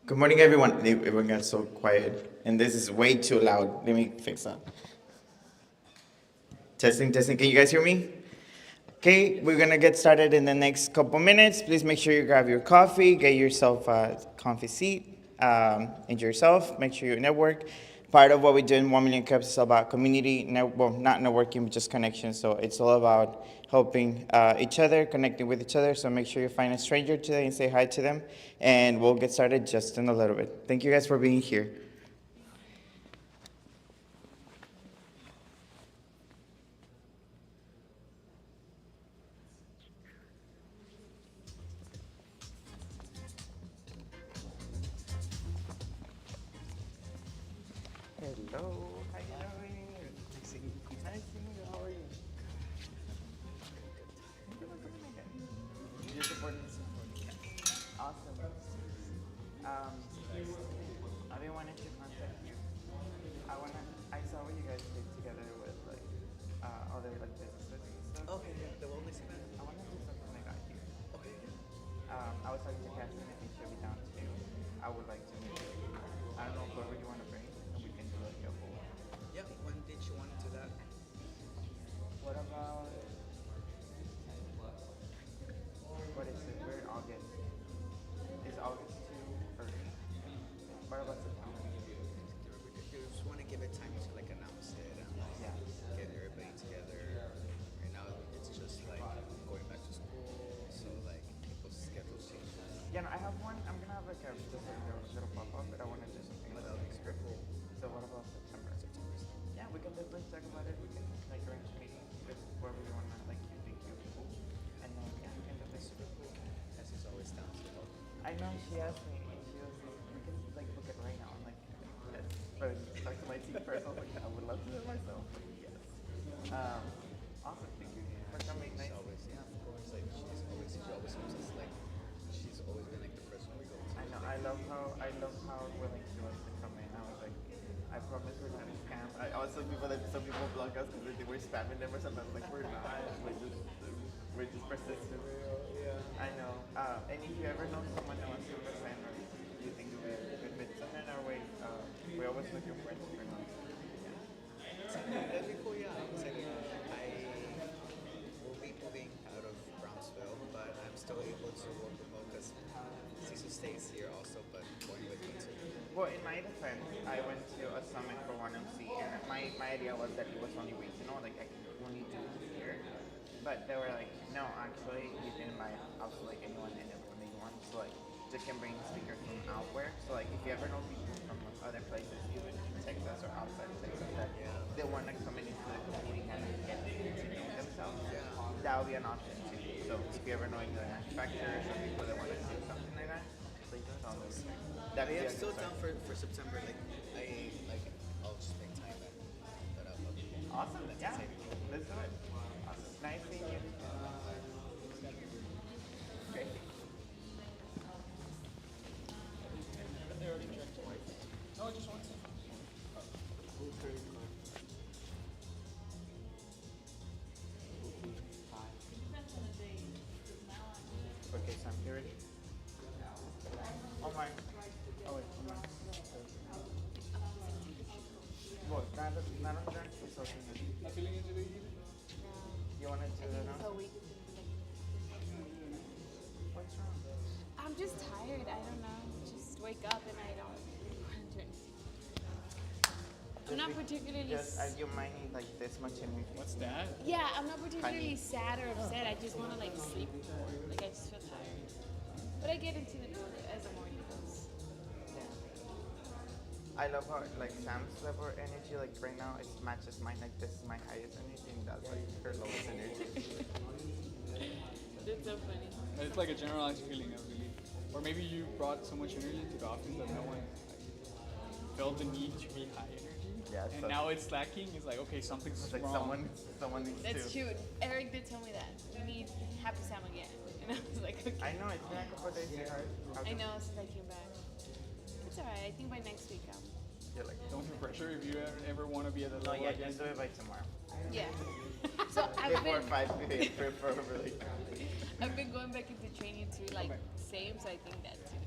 Good morning, everyone. Everyone got so quiet, and this is way too loud. Let me fix that. Testing, testing. Can you guys hear me? Okay, we're gonna get started in the next couple minutes. Please make sure you grab your coffee, get yourself a comfy seat, enjoy yourself, make sure you network. Part of what we do in 1 Million Cups is about community, well, not networking, but just connection. So it's all about helping each other, connecting with each other. So make sure you find a stranger today and say hi to them. And we'll get started just in a little bit. Thank you guys for being here. Hello, how you doing? Nice seeing you. Nice seeing you. How are you? You're supporting this. Awesome. I've been wanting to contact you. I saw what you guys did together with like other like businesses and stuff. Okay, yeah, the wellness event. I want to do something like that here. Okay, yeah. I was talking to Catherine and she'll be down too. I would like to meet you. I don't know whoever you want to bring, and we can do like a whole. Yeah, when did you want to do that? What about what is it? We're in August. Is August too early? What about September? You just want to give it time to like announce it and like Yeah. get everybody together. Right now, it's just like going back to school, so like people's schedules change. Yeah, no, I have one. I'm gonna have like a just like a little pop up, but I want to do something But like that'll be that. super cool. So what about September? September. Yeah, we can definitely talk about it. We can like arrange a meeting with whoever you want to like you think you'll be cool, and then yeah, we can definitely. Super cool. As is always down to help. I know she asked me, and she was like, we can like book it right now. I'm like, yes. But talk to my team first. I was like, I would love to do it myself, but yes. Awesome. Thank you for coming. She's Nice. always, yeah, of course. Like she always comes us like she's always been like the person we go to. I know. I love how willing she was to come in. I was like, I promise we're not a scam. I also some people block us because they think we're spamming them or something. I was like, we're not. We're just persistent. Yeah. I know. And if you ever know someone that wants to represent or you think would be a good fit, send it our way. We always look for entrepreneurs. That'd be cool, yeah. Like, I will be moving out of Brownsville, but I'm still able to work remote because Cecil stays here also, but going with me too. Well, in my defense, I went to a summit for 1MC, and my idea was that it was only regional, like I could only do it here. But they were like, no, actually, you can invite also like anyone and everyone that you want. So like, you can bring speakers from outwhere. So like, if you ever know people from other places, even in Texas or outside of Texas, that they want to come into the community and get to know themselves, that would be an option too. So if you ever know any other manufacturers or people that want to do something like that, please tell them. That'd be I am a still good down start. for September. I'll just make time that I'll love you. Awesome. Yeah. Let's do it. Awesome. Nice seeing you. Great. Okay, so I'm here ready. Oh my. Oh wait. Oh my. What? Not on there? It's okay. You want to do that now? A week. What's wrong? I'm just tired. I don't know. Just wake up and I don't want to do anything. I'm not particularly. Just, you might need like this much energy. What's that? Yeah, I'm not particularly sad or upset. I just want to like sleep more. Like I just feel tired. But I get into the mood as the morning goes. Yeah. I love how like Sam's level of energy like right now it matches mine. Like this is my highest energy and that's like her lowest energy. That's so funny. But it's like a generalized feeling, I believe. Or maybe you brought so much energy to the office that no one felt the need to be high energy. Yeah, And so- now it's lacking. It's like, okay, something's It's like wrong. someone needs That's to. true. Eric did tell me that. We need Happy Sam again. And I was like, okay. I know it's been a couple of days here. I know since I came back. It's alright. I think by next week You're like, Don't feel pressure if you ever want to be at the no, level yeah, again. just do it by tomorrow. yeah. So Before 5 p.m. preferably. I've been going back into training too, like same. So I think that too.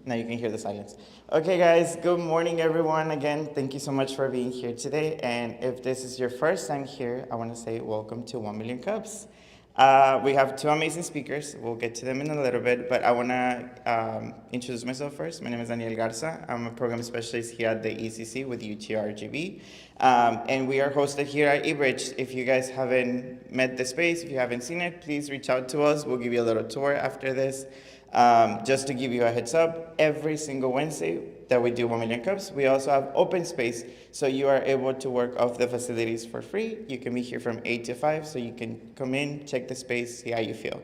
Now you can hear the silence. Okay, guys, good morning, everyone. Again, thank you so much for being here today. And if this is your first time here, I want to say welcome to 1 Million Cups. We have two amazing speakers. We'll get to them in a little bit, but I want to introduce myself first. My name is Daniel Garza. I'm a program specialist here at the ECC with UTRGV. And we are hosted here at eBridge. If you guys haven't met the space, if you haven't seen it, please reach out to us. We'll give you a little tour after this. Just to give you a heads up, every single Wednesday that we do 1 Million Cups, we also have open space, so you are able to work off the facilities for free. You can be here from 8 to 5, so you can come in, check the space, see how you feel.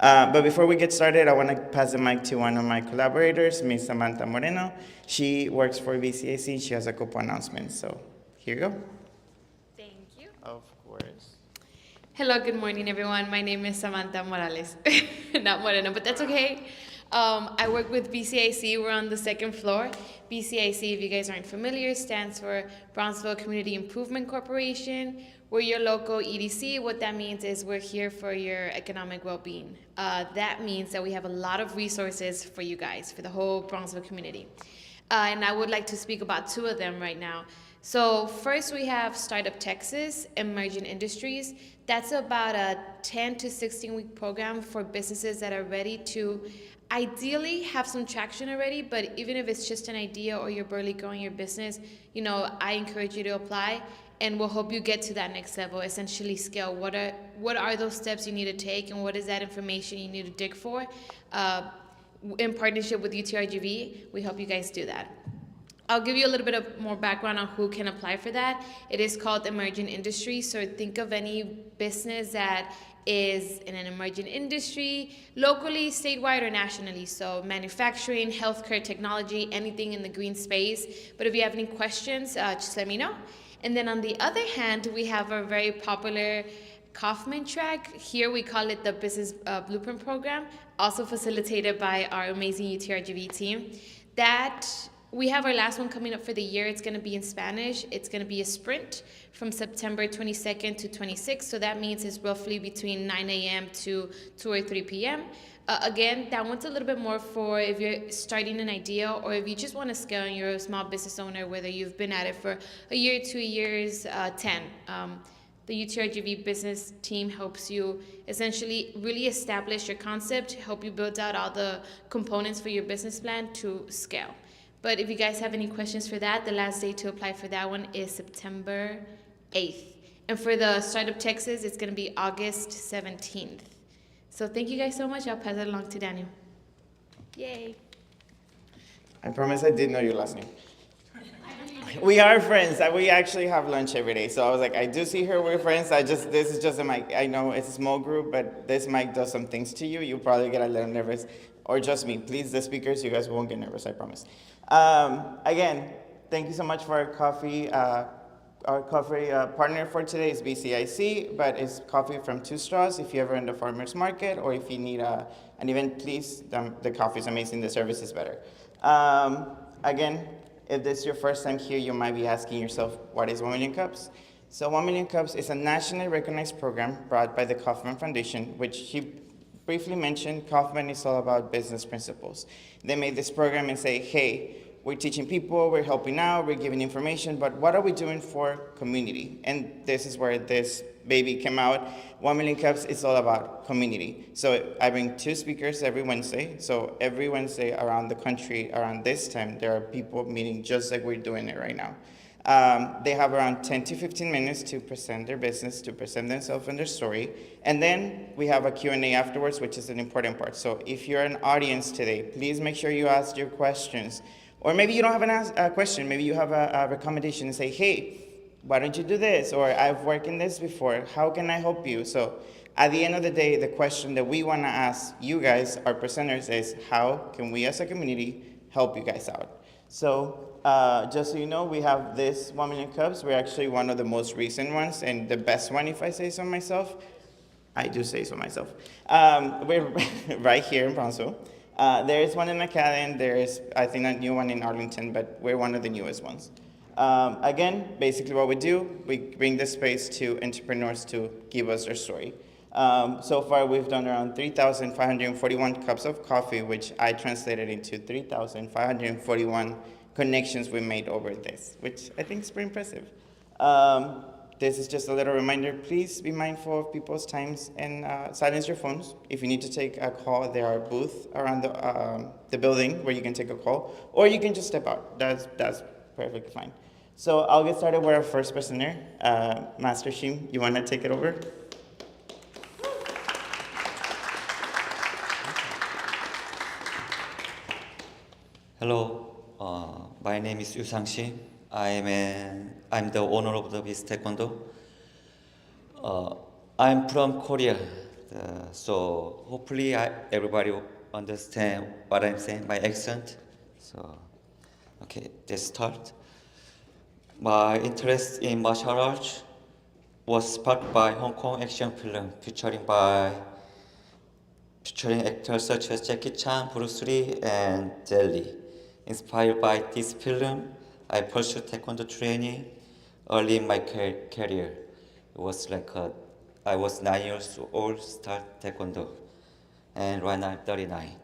But before we get started, I want to pass the mic to one of my collaborators, Ms. Samantha Moreno. She works for BCAC, and she has a couple announcements, so here you go. Thank you. Of course. Hello, good morning, everyone. My name is Samantha Morales. Not Moreno, but that's okay. I work with BCIC. We're on the second floor. BCIC, if you guys aren't familiar, stands for Brownsville Community Improvement Corporation. We're your local EDC. What that means is we're here for your economic well-being. That means that we have a lot of resources for you guys, for the whole Brownsville community. And I would like to speak about two of them right now. So first we have Startup Texas, Emerging Industries. That's about a 10 to 16 week program for businesses that are ready to ideally have some traction already, but even if it's just an idea or you're barely growing your business, I encourage you to apply, and we'll help you get to that next level, essentially scale. What are those steps you need to take, and what is that information you need to dig for? In partnership with UTRGV, we help you guys do that. I'll give you a little bit of more background on who can apply for that. It is called Emerging Industry, so think of any business that is in an emerging industry, locally, statewide, or nationally. So manufacturing, healthcare, technology, anything in the green space. But if you have any questions, just let me know. And then on the other hand, we have a very popular Kaufman track. Here we call it the Business Blueprint Program, also facilitated by our amazing UTRGV team. We have our last one coming up for the year. It's going to be in Spanish. It's going to be a sprint from September 22nd to 26th. So that means it's roughly between 9 a.m. to 2 or 3 p.m. Again, that one's a little bit more for if you're starting an idea or if you just want to scale and you're a small business owner, whether you've been at it for a year, 2 years, 10. The UTRGV business team helps you essentially really establish your concept, help you build out all the components for your business plan to scale. But if you guys have any questions for that, the last day to apply for that one is September 8th. And for the Startup Texas, it's going to be August 17th. So thank you guys so much. I'll pass it along to Daniel. Yay. I promise I did know your last name. We are friends. We actually have lunch every day. So I was like, I do see her, we're friends. This is just a mic. I know it's a small group, but this mic does some things to you. You'll probably get a little nervous. Or just me. Please, the speakers, you guys won't get nervous, I promise. Again, thank you so much for our coffee. Our coffee partner for today is BCIC, but it's coffee from Two Straws. If you're ever in the farmer's market or if you need an event, please, the coffee is amazing, the service is better. Again, if this is your first time here, you might be asking yourself, what is 1 Million Cups? So 1 Million Cups is a nationally recognized program brought by the Kaufman Foundation, which he briefly mentioned. Kaufman is all about business principles. They made this program and say, hey, we're teaching people, we're helping out, we're giving information, but what are we doing for community? And this is where this baby came out. 1 Million Cups is all about community. So I bring two speakers every Wednesday. So every Wednesday around the country, around this time, there are people meeting just like we're doing it right now. They have around 10 to 15 minutes to present their business, to present themselves and their story. And then we have a Q&A afterwards, which is an important part. So if you're an audience today, please make sure you ask your questions. Or maybe you don't have a question, maybe you have a recommendation and say, hey, why don't you do this? Or I've worked in this before, how can I help you? So at the end of the day, the question that we want to ask you guys, our presenters, is how can we as a community help you guys out? So just so you know, we have this 1 Million Cups. We're actually one of the most recent ones and the best one, if I say so myself. I do say so myself. We're right here in Brownsville. There is one in McAllen. There is, I think, a new one in Arlington, but we're one of the newest ones. Again, basically what we do, we bring this space to entrepreneurs to give us their story. So far, we've done around 3,541 cups of coffee, which I translated into 3,541 connections we made over this, which I think is pretty impressive. This is just a little reminder. Please be mindful of people's times and silence your phones. If you need to take a call, there are booths around the building where you can take a call, or you can just step out. That's perfectly fine. So I'll get started with our first presenter, Master Shim. You want to take it over? Hello, my name is Yu Sang-shi. I'm the owner of the Beast Taekwondo. I'm from Korea, so hopefully everybody will understand what I'm saying, my accent. So, okay, let's start. My interest in martial arts was sparked by Hong Kong action film featuring actors such as Jackie Chan, Bruce Lee, and Jet Li. Inspired by this film, I pursued Taekwondo training early in my career. It was I was 9 years old, start Taekwondo, and right now I'm 39.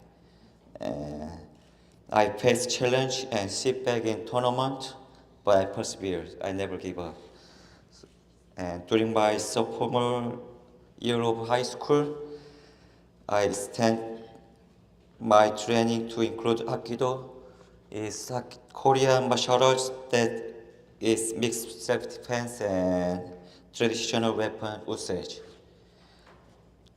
I faced challenge and setback in tournament, but I persevered. I never give up. And during my sophomore year of high school, I extend my training to include Aikido. It's Korean martial arts that is mixed self-defense and traditional weapon usage.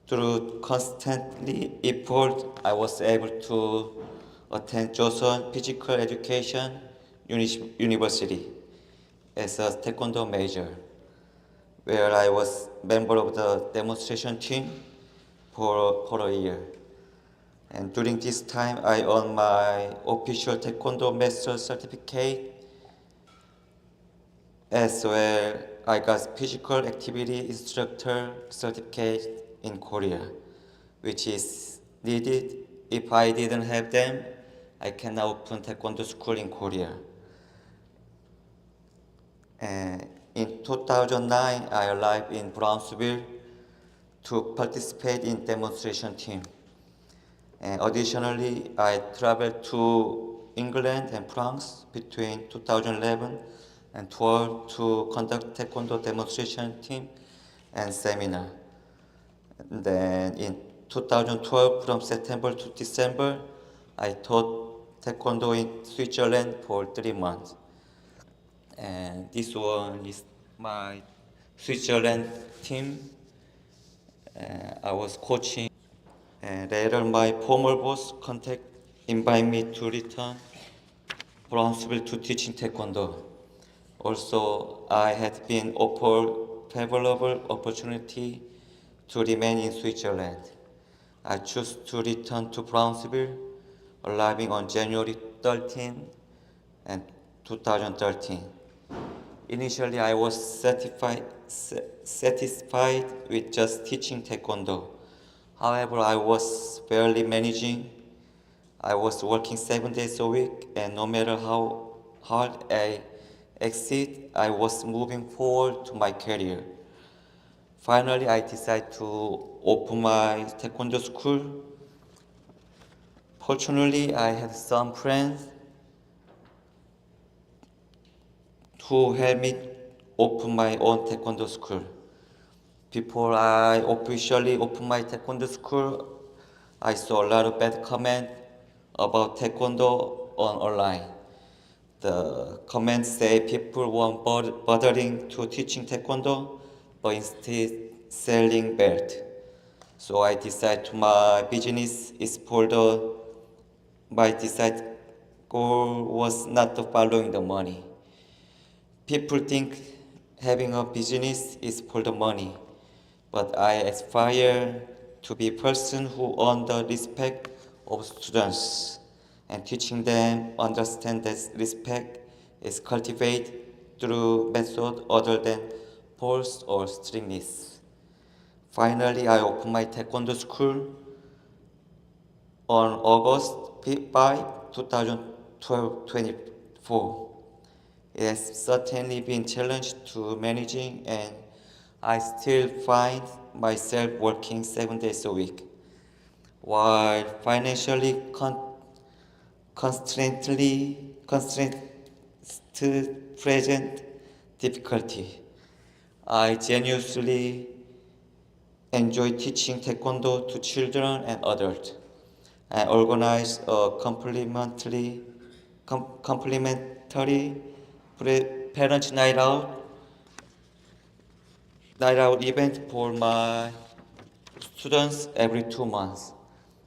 Through constantly effort, I was able to attend Joseon Physical Education University as a Taekwondo major, where I was member of the demonstration team for a year. And during this time, I earned my official Taekwondo Master certificate. As well, I got physical activity instructor certificate in Korea, which is needed. If I didn't have them, I cannot open Taekwondo school in Korea. And in 2009, I arrived in Brownsville to participate in demonstration team. And additionally, I traveled to England and France between 2011 and 12 to conduct Taekwondo demonstration team and seminar. And then in 2012, from September to December, I taught Taekwondo in Switzerland for 3 months. And this one is my Switzerland team. I was coaching. And later, my former boss invited me to return Brownsville to teaching Taekwondo. Also, I had been offered favorable opportunity to remain in Switzerland. I chose to return to Brownsville, arriving on January 13, 2013. Initially, I was satisfied with just teaching Taekwondo. However, I was barely managing. I was working 7 days a week, and no matter how hard I exceed, I was moving forward to my career. Finally, I decided to open my Taekwondo school. Fortunately, I had some friends who helped me open my own Taekwondo school. Before I officially opened my Taekwondo school, I saw a lot of bad comments about Taekwondo online. The comments say people weren't bothering to teaching Taekwondo, but instead selling belt. So I decided my business is my decided goal was not to following the money. People think having a business is for the money, but I aspire to be a person who earns the respect of students and teaching them understand that respect is cultivated through methods other than force or strictness. Finally, I opened my Taekwondo school on August 5, 2024. It has certainly been challenged to managing, and I still find myself working 7 days a week. While financially constraint present difficulty, I genuinely enjoy teaching Taekwondo to children and adults, and organize a complimentary parent night out event for my students every 2 months.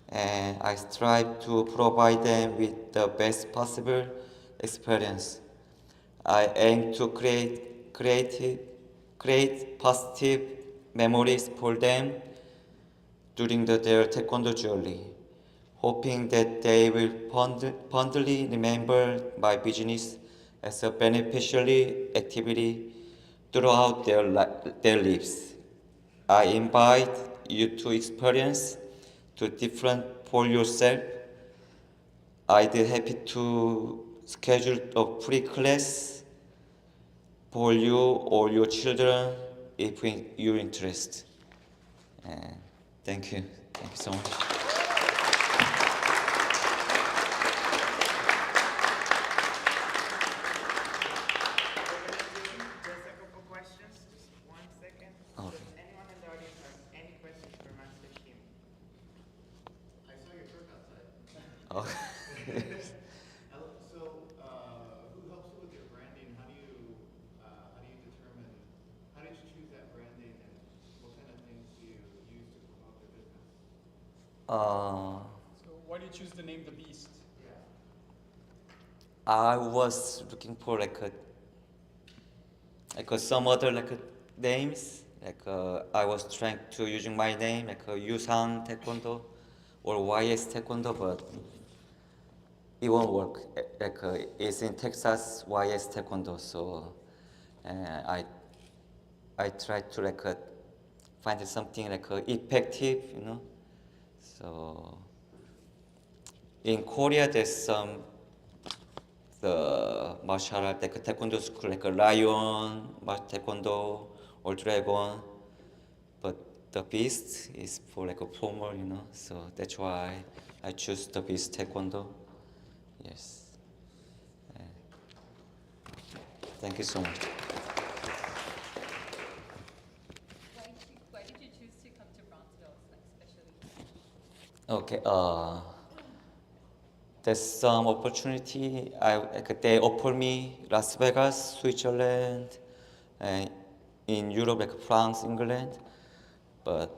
And I strive to provide them with the best possible experience. I aim to create positive memories for them during their Taekwondo journey, hoping that they will fondly remember my business as a beneficial activity throughout their lives. I invite you to experience to different for yourself. I'd be happy to schedule a free class for you or your children if you're interested. And thank you. Thank you so much. Just a couple questions. Just 1 second. Okay. Does anyone in the audience have any questions for Master Kim? I saw your truck outside. Oh. Who helps you with your branding? How did you choose that branding, and what kind of things do you use to promote the business? So why do you choose the name The Beast? I was looking for some other names. I was trying to using my name Yusang Taekwondo or YS Taekwondo, but it won't work. It's in Texas YS Taekwondo, so I tried to find something effective, you know. So in Korea, there's some the martial art taekwondo school Lion, Taekwondo or Dragon, but the Beast is for a formal, you know. So that's why I choose the Beast Taekwondo. Yes. Thank you so much. Why did you choose to come to Brownsville, especially? Okay. There's some opportunity. They offer me Las Vegas, Switzerland, and in Europe France, England. But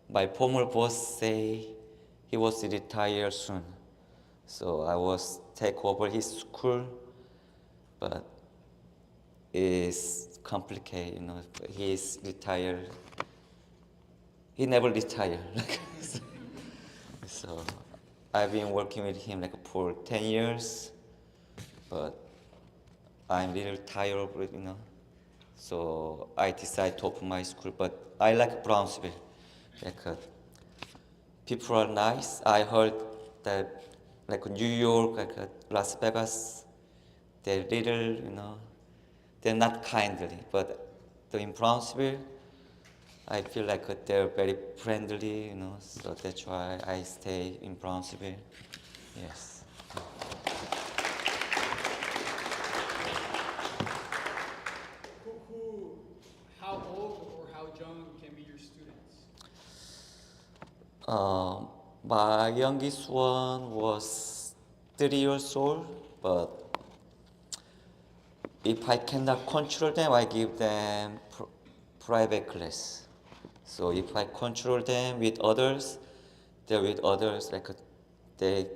my former boss say he was retire soon, so I was take over his school. But it's complicated, you know. He's retired. He never retired. So I've been working with him for 10 years, but I'm a little tired of it, you know. So I decided to open my school, but I like Brownsville. People are nice. I heard that New York, Las Vegas, they're little, you know, they're not kindly, but in Brownsville, I feel they're very friendly, you know, so that's why I stay in Brownsville. Yes. How old or how young can be your students? My youngest one was 3 years old, but if I cannot control them, I give them private class. So if I control them with others, they're with others. They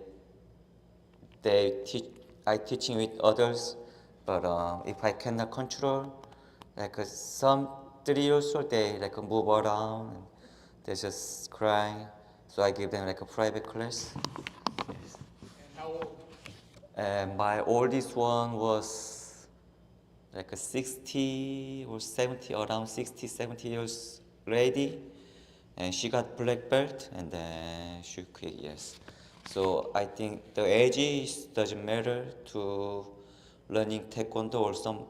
teach. I teaching with others, but if I cannot control, some 3 years old, they move around, and they're just crying. So I give them a private class. And how old? And my oldest one was 60 or 70, around 60, 70 years lady, and she got black belt, and then she quit. Yes. So I think the age doesn't matter to learning taekwondo or some.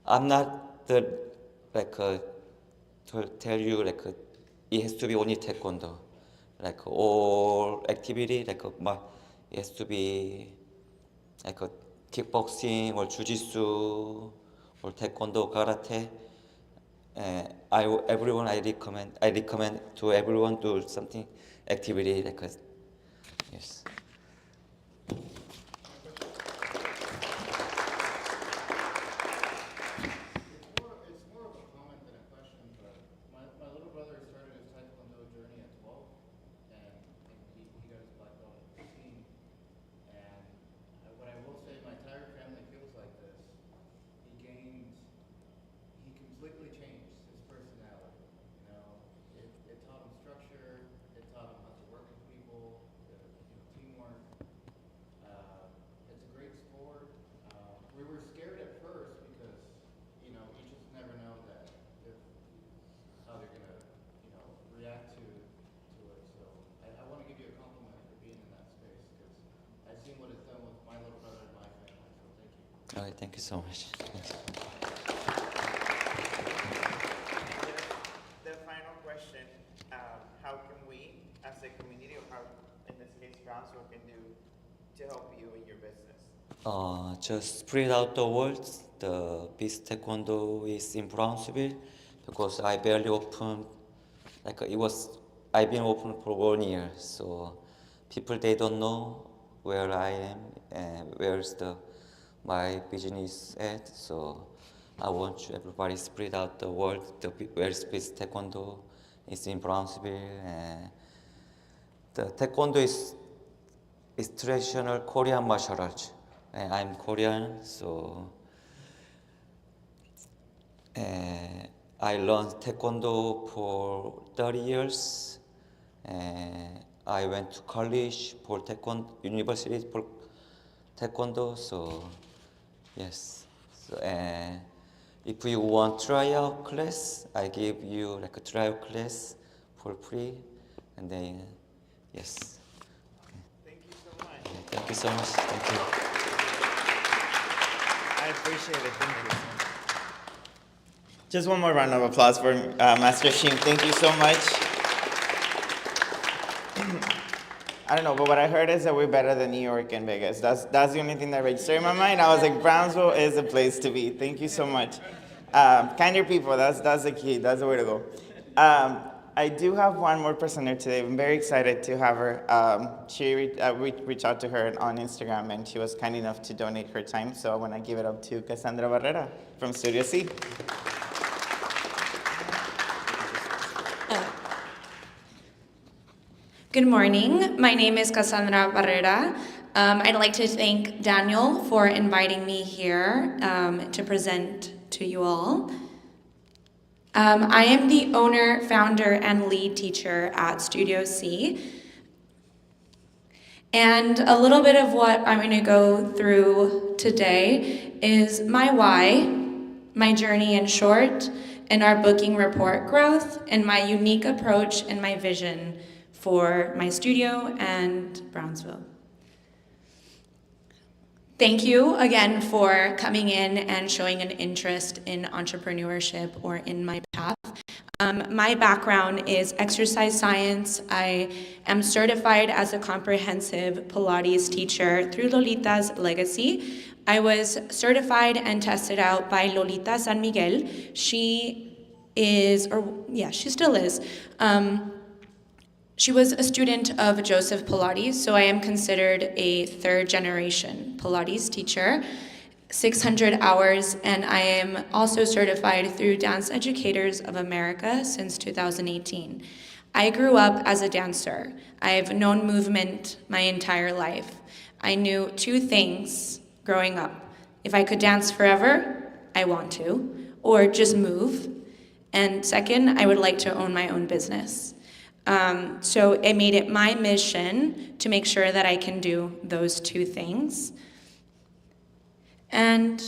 I'm not the to tell you it has to be only taekwondo. Like all activity, like it has to be like a kickboxing or jujitsu or taekwondo, karate. I recommend to everyone do something activity like yes. It's more of a comment than a question, but my little brother started his Taekwondo journey at 12, and he got his black belt at 15. And what I will say, my entire family feels like this. He completely changed his personality. You know, it taught him structure. It taught him how to work with people, teamwork. It's a great sport. We were scared at first because, you just never know how they're gonna, react to it. So I want to give you a compliment for being in that space because I've seen what it's done with my little brother and my family. So thank you. All right, thank you so much. Thanks. The final question, how can we, as a community, or how, in this case, Brownsville, can do to help you in your business? Just spread out the word. The Beast Taekwondo is in Brownsville because I barely opened, I've been open for 1 year, so people, they don't know where I am and where's my business at, so I want everybody spread out the word. Where's Beast Taekwondo is in Brownsville, and the Taekwondo is traditional Korean martial arts. And I'm Korean, so I learned Taekwondo for 30 years. I went to college for Taekwondo, university for Taekwondo, so yes. So, if you want tryout class, I give you like a tryout class for free, and then yes. Thank you so much. Thank you so much. Thank you. I appreciate it. Thank you. Just one more round of applause for Master Shim. Thank you so much. I don't know, but what I heard is that we're better than New York and Vegas. That's the only thing that registered in my mind. I was like, Brownsville is the place to be. Thank you so much. Kinder people, that's the key. That's the way to go. I do have one more presenter today. I'm very excited to have her. We reached out to her on Instagram, and she was kind enough to donate her time. So I want to give it up to Cassandra Barrera from Studio C. Good morning. My name is Cassandra Barrera. I'd like to thank Daniel for inviting me here to present to you all. I am the owner, founder, and lead teacher at Studio C. And a little bit of what I'm going to go through today is my why, my journey in short, and our booking report growth, and my unique approach and my vision for my studio and Brownsville. Thank you again for coming in and showing an interest in entrepreneurship or in my path. My background is exercise science. I am certified as a comprehensive Pilates teacher through Lolita's Legacy. I was certified and tested out by Lolita San Miguel. She still is. She was a student of Joseph Pilates, so I am considered a third-generation Pilates teacher, 600 hours, and I am also certified through Dance Educators of America since 2018. I grew up as a dancer. I've known movement my entire life. I knew two things growing up. If I could dance forever, I want to, or just move. And second, I would like to own my own business. So it made it my mission to make sure that I can do those two things. And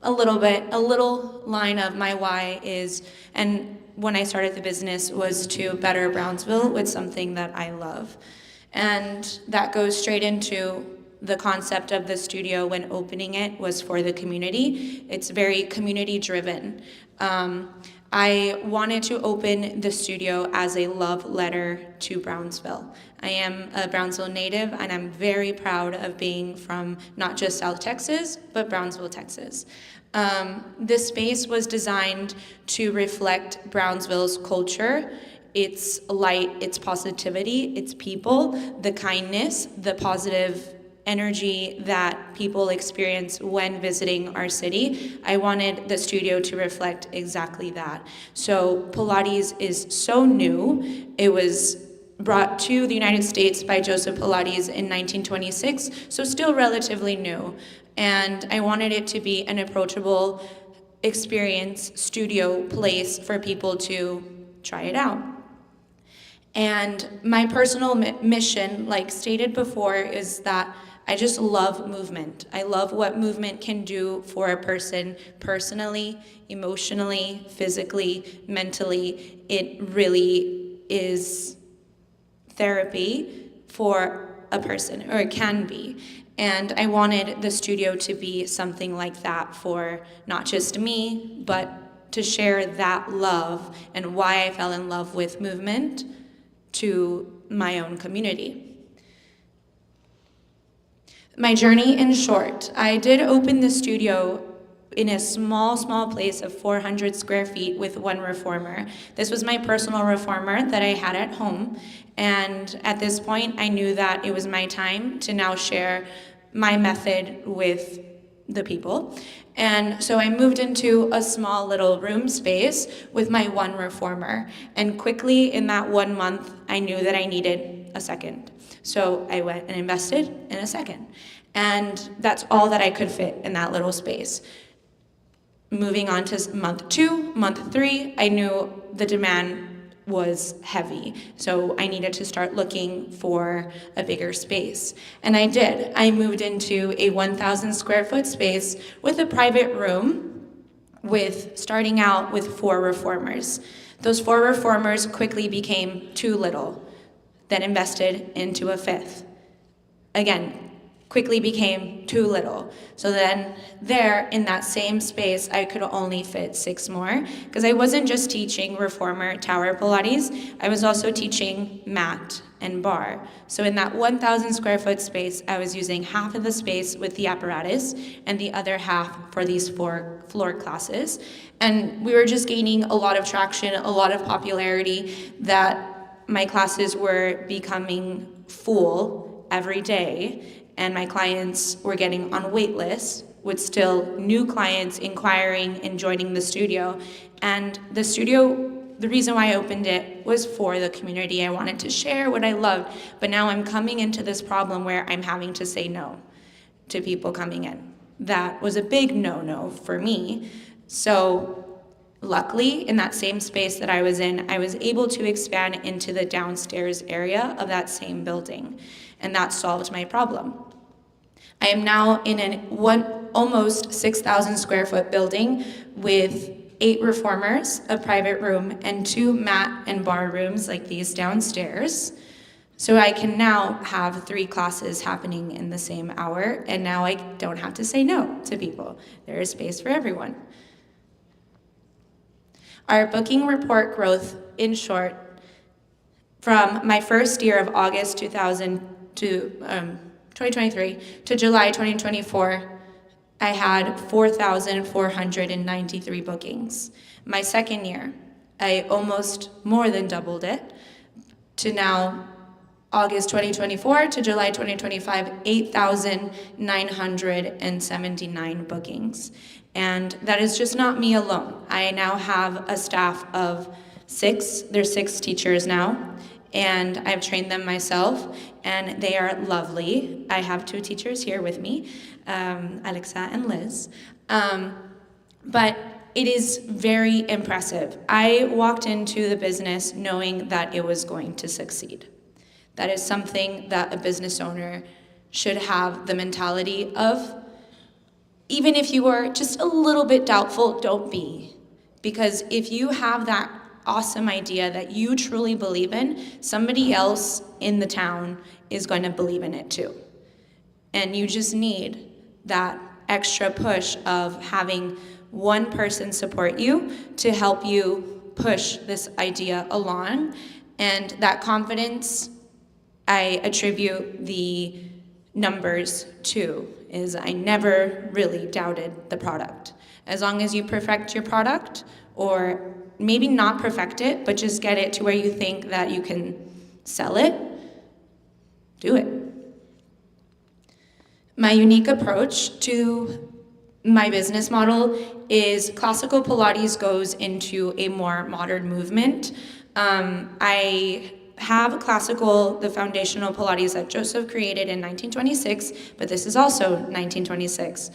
a little line of my why is, and when I started the business, was to better Brownsville with something that I love. And that goes straight into the concept of the studio when opening it was for the community. It's very community driven. I wanted to open the studio as a love letter to Brownsville. I am a Brownsville native, and I'm very proud of being from not just South Texas, but Brownsville, Texas. This space was designed to reflect Brownsville's culture, its light, its positivity, its people, the kindness, the positive energy that people experience when visiting our city. I wanted the studio to reflect exactly that. So Pilates is so new. It was brought to the United States by Joseph Pilates in 1926, so still relatively new. And I wanted it to be an approachable experience, studio place for people to try it out. And my personal mission, like stated before, is that I just love movement. I love what movement can do for a person personally, emotionally, physically, mentally. It really is therapy for a person, or it can be. And I wanted the studio to be something like that for not just me, but to share that love and why I fell in love with movement to my own community. My journey in short, I did open the studio in a small place of 400 square feet with one reformer. This was my personal reformer that I had at home, and at this point I knew that it was my time to now share my method with the people. And so I moved into a small little room space with my one reformer, and quickly in that 1 month I knew that I needed a second. So I went and invested in a second, and that's all that I could fit in that little space. Moving on to month 2, month 3, I knew the demand was heavy, so I needed to start looking for a bigger space. And I did. I moved into a 1,000 square foot space with a private room, starting out with 4 reformers. Those 4 reformers quickly became too little, then invested into a 5th. Again, quickly became too little. So then there, in that same space, I could only fit 6 more, because I wasn't just teaching reformer tower Pilates, I was also teaching mat and bar. So in that 1,000 square foot space, I was using half of the space with the apparatus and the other half for these 4 floor classes. And we were just gaining a lot of traction, a lot of popularity, that my classes were becoming full every day, and my clients were getting on wait lists, with still new clients inquiring and joining the studio. And the studio, the reason why I opened it was for the community. I wanted to share what I loved, but now I'm coming into this problem where I'm having to say no to people coming in. That was a big no-no for me. So luckily, in that same space that I was in, I was able to expand into the downstairs area of that same building, and that solved my problem. I am now in an almost 6,000 square foot building with 8 reformers, a private room, and 2 mat and bar rooms like these downstairs. So I can now have 3 classes happening in the same hour, and now I don't have to say no to people. There is space for everyone. Our booking report growth, in short, from my first year of August 2023 to July 2024, I had 4,493 bookings. My second year, I almost more than doubled it to now August 2024 to July 2025, 8,979 bookings. And that is just not me alone. I now have a staff of 6. There's 6 teachers now, and I've trained them myself, and they are lovely. I have 2 teachers here with me, Alexa and Liz. But it is very impressive. I walked into the business knowing that it was going to succeed. That is something that a business owner should have the mentality of. Even if you are just a little bit doubtful, don't be. Because if you have that awesome idea that you truly believe in, somebody else in the town is going to believe in it too. And you just need that extra push of having one person support you to help you push this idea along. And that confidence, I attribute the numbers to, is I never really doubted the product. As long as you perfect your product, or maybe not perfect it, but just get it to where you think that you can sell it, do it. My unique approach to my business model is classical Pilates goes into a more modern movement. I have classical, the foundational Pilates that Joseph created in 1926, but this is also 1926.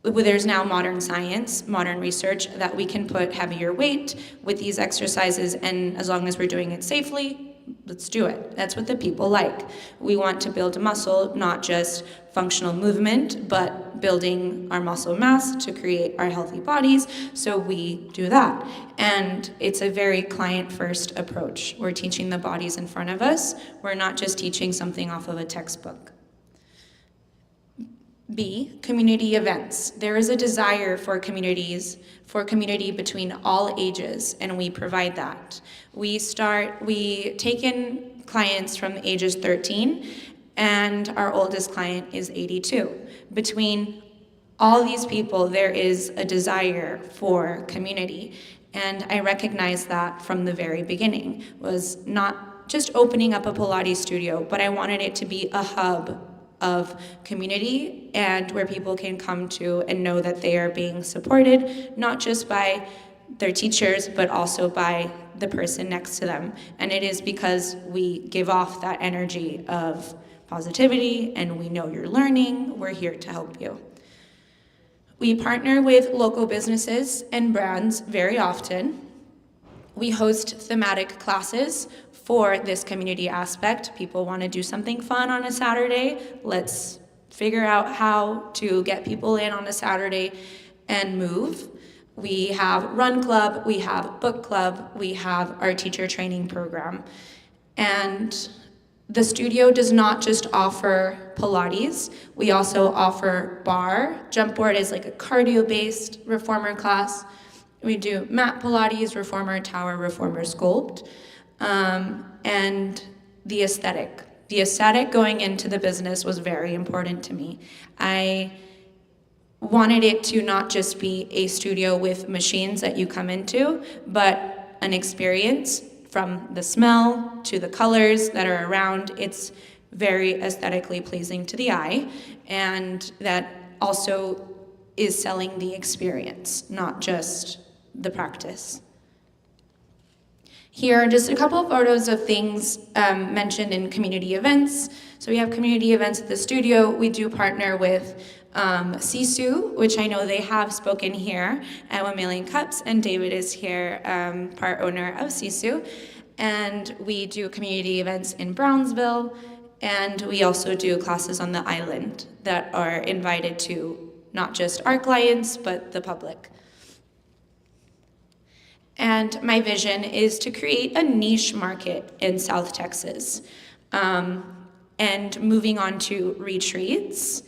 There's now modern science, modern research that we can put heavier weight with these exercises, and as long as we're doing it safely, let's do it. That's what the people like. We want to build a muscle, not just functional movement, but building our muscle mass to create our healthy bodies, so we do that. And it's a very client-first approach. We're teaching the bodies in front of us. We're not just teaching something off of a textbook. B, community events. There is a desire for community between all ages, and we provide that. We take in clients from ages 13, and our oldest client is 82. Between all these people, there is a desire for community, and I recognized that from the very beginning. Was not just opening up a Pilates studio, but I wanted it to be a hub of community and where people can come to and know that they are being supported, not just by their teachers, but also by the person next to them. And it is because we give off that energy of positivity and we know you're learning, we're here to help you. We partner with local businesses and brands very often. We host thematic classes for this community aspect. People want to do something fun on a Saturday. Let's figure out how to get people in on a Saturday and move. We have Run Club, we have Book Club, we have our teacher training program. And the studio does not just offer Pilates, we also offer bar. Jump board is like a cardio-based reformer class. We do mat Pilates, reformer tower, reformer sculpt. And the aesthetic. The aesthetic going into the business was very important to me. I wanted it to not just be a studio with machines that you come into, but an experience from the smell to the colors that are around. It's very aesthetically pleasing to the eye, and that also is selling the experience, not just the practice. Here are just a couple of photos of things mentioned in community events. So we have community events at the studio. We do partner with Sisu, which I know they have spoken here at 1 Million Cups, and David is here, part owner of Sisu. And we do community events in Brownsville, and we also do classes on the island that are invited to not just our clients, but the public. And my vision is to create a niche market in South Texas, and moving on to retreats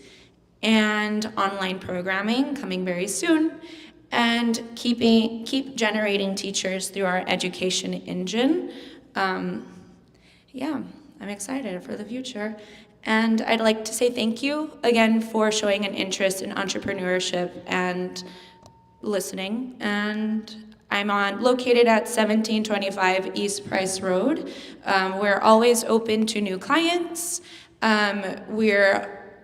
and online programming coming very soon, and keep generating teachers through our education engine. Yeah, I'm excited for the future. And I'd like to say thank you again for showing an interest in entrepreneurship and listening. And I'm located at 1725 East Price Road. We're always open to new clients.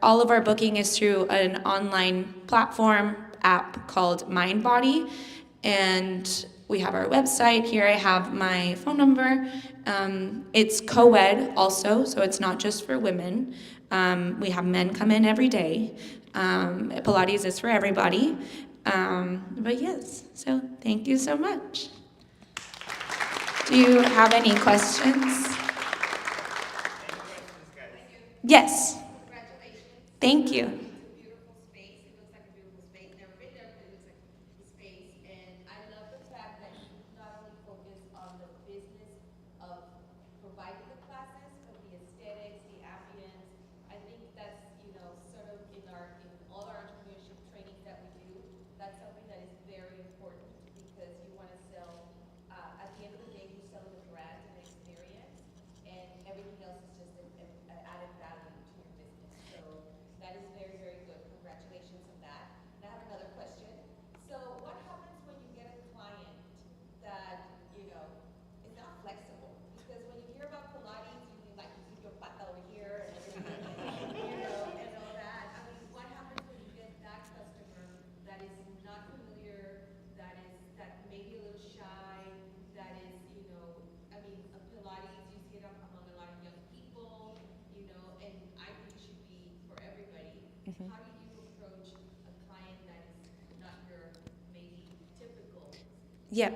All of our booking is through an online platform app called MindBody, and we have our website. Here I have my phone number. It's co-ed also, so it's not just for women. We have men come in every day. Pilates is for everybody. But yes, so thank you so much. Do you have any questions? Yes. Thank you. Sort of in all our entrepreneurship trainings that we do, that's something that is very How do you approach a client that is not your maybe typical? Yeah.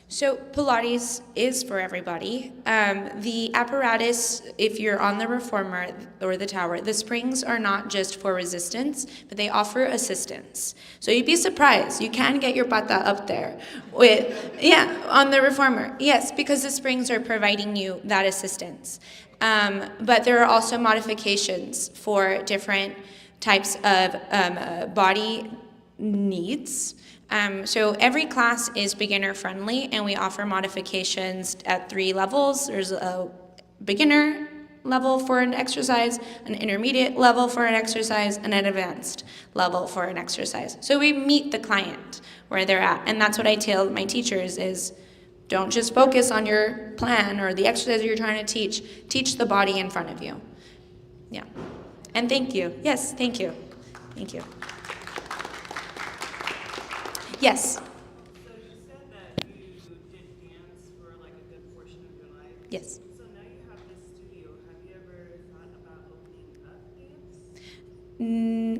So Pilates is for everybody. The apparatus, if you're on the reformer or the tower, the springs are not just for resistance, but they offer assistance. So you'd be surprised. You can get your pata up there on the reformer. Yes, because the springs are providing you that assistance. But there are also modifications for different types of body needs. So every class is beginner friendly, and we offer modifications at 3 levels. There's a beginner level for an exercise, an intermediate level for an exercise, and an advanced level for an exercise. So we meet the client where they're at, and that's what I tell my teachers is don't just focus on your plan or the exercise you're trying to teach. Teach the body in front of you. Yeah. And thank you. Yes, thank you. Thank you. Yes. So you said that you did dance for like a good portion of your life. Yes. So now you have this studio. Have you ever thought about opening up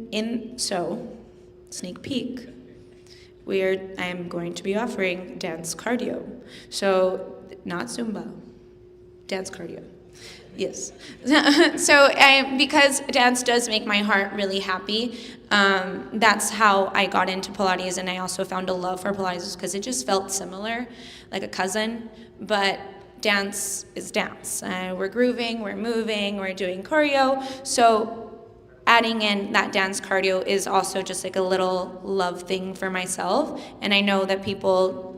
dance? Sneak peek. I am going to be offering dance cardio. So not Zumba, dance cardio. Yes. Because dance does make my heart really happy. That's how I got into Pilates, and I also found a love for Pilates because it just felt similar, like a cousin. But dance is dance. We're grooving, we're moving, we're doing choreo. So adding in that dance cardio is also just like a little love thing for myself. And I know that people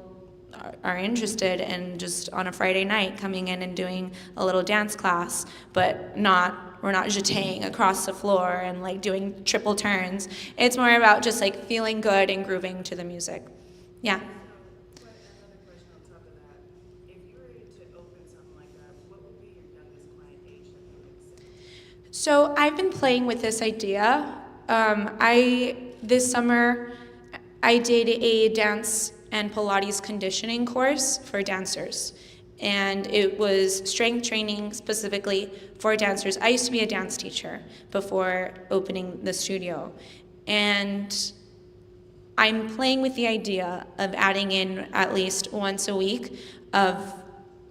are interested in just on a Friday night coming in and doing a little dance class, but we're not jeting across the floor and like doing triple turns. It's more about just like feeling good and grooving to the music. Yeah. But another question on top of that, if you were to open something like that, what would be your youngest client age that you would accept? So I've been playing with this idea. This summer I did a dance and Pilates conditioning course for dancers. And it was strength training specifically for dancers. I used to be a dance teacher before opening the studio. And I'm playing with the idea of adding in at least once a week of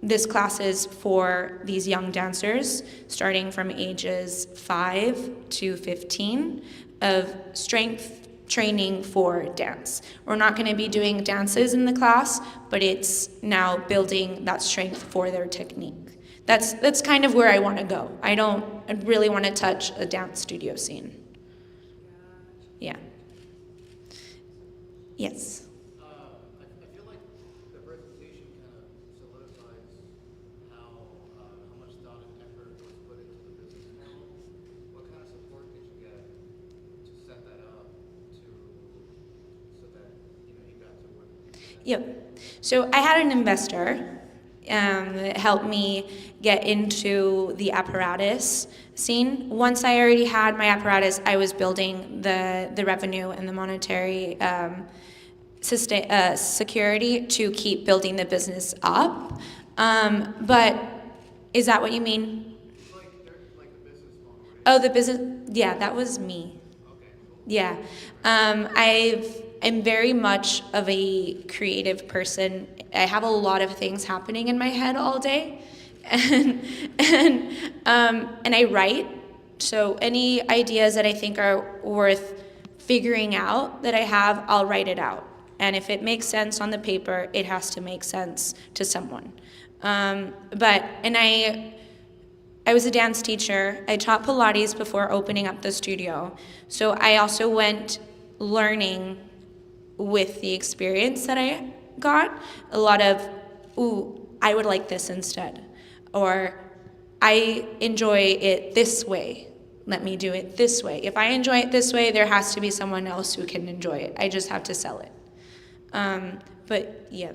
this classes for these young dancers, starting from ages 5 to 15, of strength training for dance. We're not going to be doing dances in the class, but it's now building that strength for their technique. That's kind of where I want to go. I really want to touch a dance studio scene. Yeah. Yes. I feel like the presentation kind of solidifies how much thought and effort was put into the business model. What kind of support did you get to set that up so that you got to where? Yep. So I had an investor that helped me get into the apparatus scene. Once I already had my apparatus, I was building the revenue and the monetary security to keep building the business up. But is that what you mean? Like the business model. Right? Oh, the business. Yeah, that was me. Okay. Cool. Yeah. I'm very much of a creative person. I have a lot of things happening in my head all day. And I write. So any ideas that I think are worth figuring out that I have, I'll write it out. And if it makes sense on the paper, it has to make sense to someone. I was a dance teacher. I taught Pilates before opening up the studio. So I also went learning with the experience that I got. A lot of, I would like this instead. Or I enjoy it this way. Let me do it this way. If I enjoy it this way, there has to be someone else who can enjoy it. I just have to sell it. But yeah.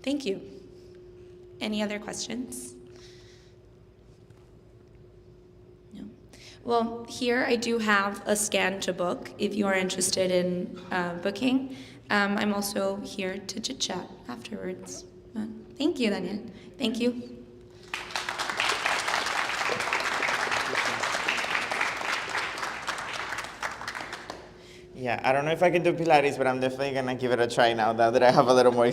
Thank you. Any other questions? No. Well, here I do have a scan to book if you are interested in booking. I'm also here to chit chat afterwards. Thank you, Daniel. Thank you. Yeah, I don't know if I can do Pilates, but I'm definitely gonna give it a try now that I have a little more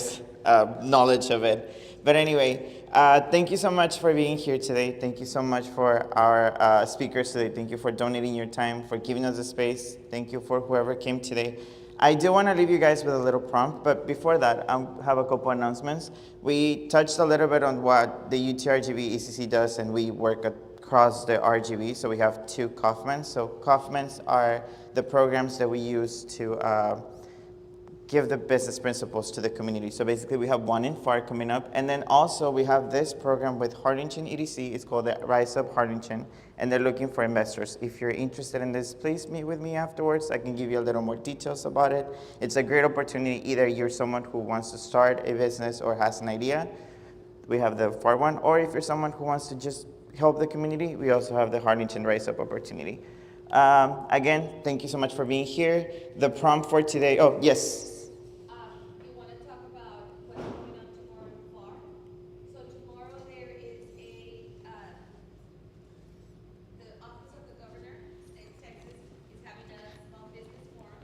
knowledge of it. But anyway, thank you so much for being here today. Thank you so much for our speakers today. Thank you for donating your time, for giving us the space. Thank you for whoever came today. I do want to leave you guys with a little prompt, but before that, I have a couple announcements. We touched a little bit on what the UTRGV ECC does, and we work across the RGV. So we have two Kaufmans. So Kaufmans are the programs that we use to give the business principles to the community. So basically we have one in FAR coming up, and then also we have this program with Harlingen EDC. It's called the Rise Up Harlingen, and they're looking for investors. If you're interested in this, please meet with me afterwards. I can give you a little more details about it. It's a great opportunity. Either you're someone who wants to start a business or has an idea, we have the FAR one, or if you're someone who wants to just help the community, we also have the Harlingen Rise Up opportunity. Again, thank you so much for being here. The prompt for today, oh, yes. You want to talk about what's going on tomorrow in FAR. So tomorrow there is the Office of the Governor in Texas is having a small business forum.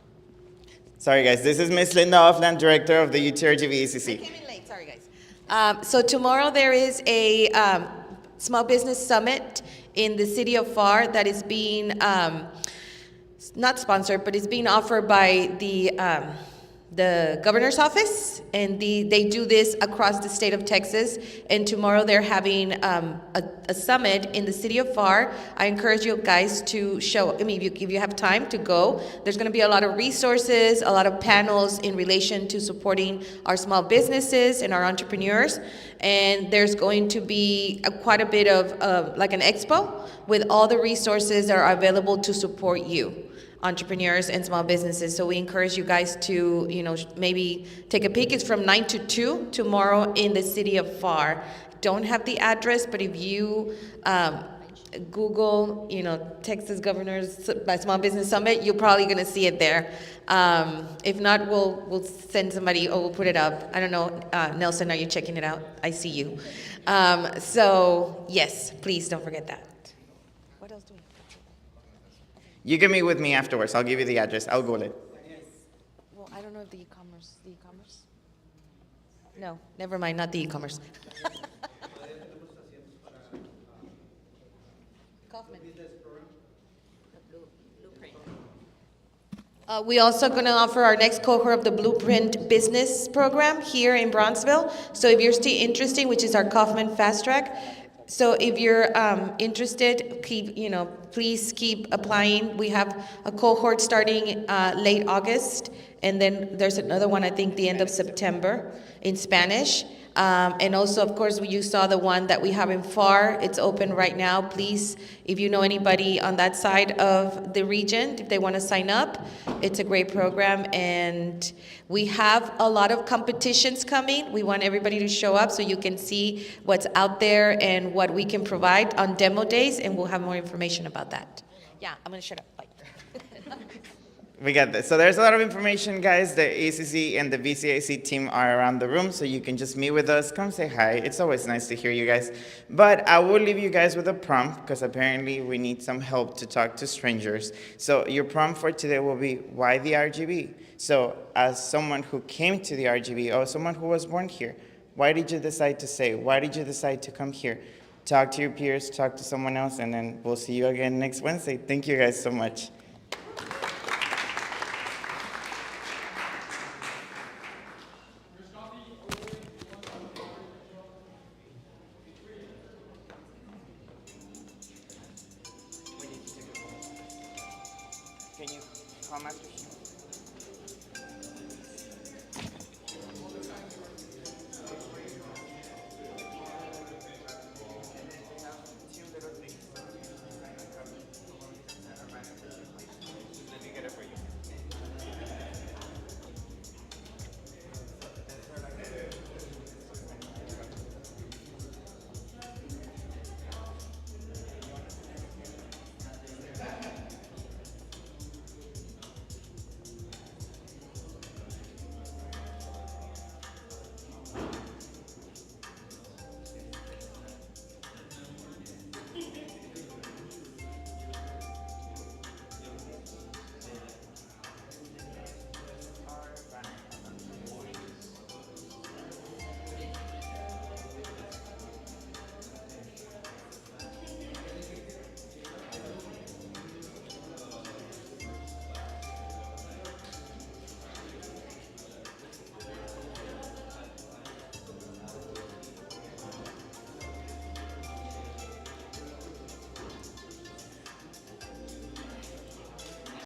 Sorry guys, this is Miss Linda Offland, Director of the UTRGV ECC. I came in late, sorry guys. So tomorrow there is a small business summit in the city of FAR that is being, not sponsored, but it's being offered by the governor's office, and they do this across the state of Texas. And tomorrow they're having a summit in the city of FAR. I encourage you guys to show. I mean, if you have time to go, there's going to be a lot of resources, a lot of panels in relation to supporting our small businesses and our entrepreneurs. And there's going to be quite a bit of like an expo with all the resources that are available to support you, entrepreneurs and small businesses. So we encourage you guys to, maybe take a peek. It's from 9 to 2 tomorrow in the city of FAR. Don't have the address, but if you Google, Texas Governor's Small Business Summit, you're probably going to see it there. If not, we'll send somebody, or we'll put it up. I don't know, Nelson, are you checking it out? I see you. So yes, please don't forget that. What else do we have? You can meet with me afterwards. I'll give you the address. I'll Google it. Well, I don't know if the e-commerce. No, never mind, not the e-commerce. Kaufman. We also going to offer our next cohort of the Blueprint Business Program here in Brownsville. So if you're still interested, which is our Kaufman Fast Track. So if you're interested, please keep applying. We have a cohort starting late August, and then there's another one, I think, the end of September in Spanish. And also, of course, you saw the one that we have in FAR. It's open right now. Please, if you know anybody on that side of the region, if they want to sign up, it's a great program. And we have a lot of competitions coming. We want everybody to show up so you can see what's out there and what we can provide on demo days, and we'll have more information about that. Yeah, I'm going to shut up. Bye. We got this. So there's a lot of information, guys. The ACC and the VCAC team are around the room, so you can just meet with us. Come say hi. It's always nice to hear you guys. But I will leave you guys with a prompt, because apparently we need some help to talk to strangers. So your prompt for today will be, why the RGB? So as someone who came to the RGB, or someone who was born here, why did you decide to stay? Why did you decide to come here? Talk to your peers, talk to someone else, and then we'll see you again next Wednesday. Thank you guys so much. Can you come after?